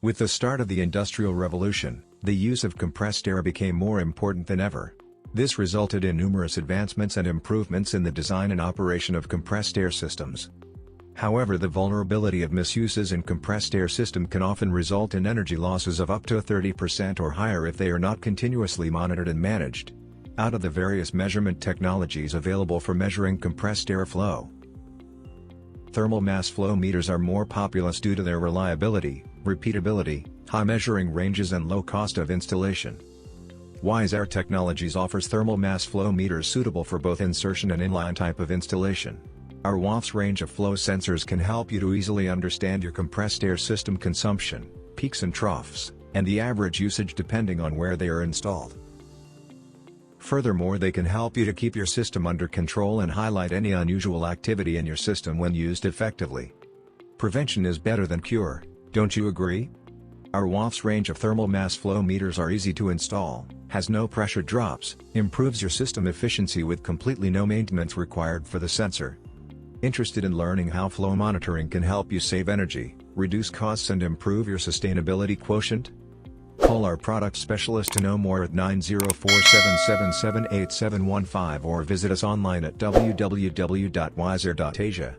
With the start of the Industrial Revolution, the use of compressed air became more important than ever. This resulted in numerous advancements and improvements in the design and operation of compressed air systems. However, the vulnerability of misuses in compressed air system can often result in energy losses of up to 30% or higher if they are not continuously monitored and managed. Out of the various measurement technologies available for measuring compressed air flow, thermal mass flow meters are more populous due to their reliability, repeatability, high measuring ranges and low cost of installation. Wise Air Technologies offers thermal mass flow meters suitable for both insertion and inline type of installation. Our WAFS range of flow sensors can help you to easily understand your compressed air system consumption, peaks and troughs, and the average usage depending on where they are installed. Furthermore, they can help you to keep your system under control and highlight any unusual activity in your system when used effectively. Prevention is better than cure, don't you agree? Our WAFS range of thermal mass flow meters are easy to install, has no pressure drops, improves your system efficiency with completely no maintenance required for the sensor. Interested in learning how flow monitoring can help you save energy, reduce costs and improve your sustainability quotient? Call our product specialist to know more at 904-777-8715 or visit us online at www.wiser.asia.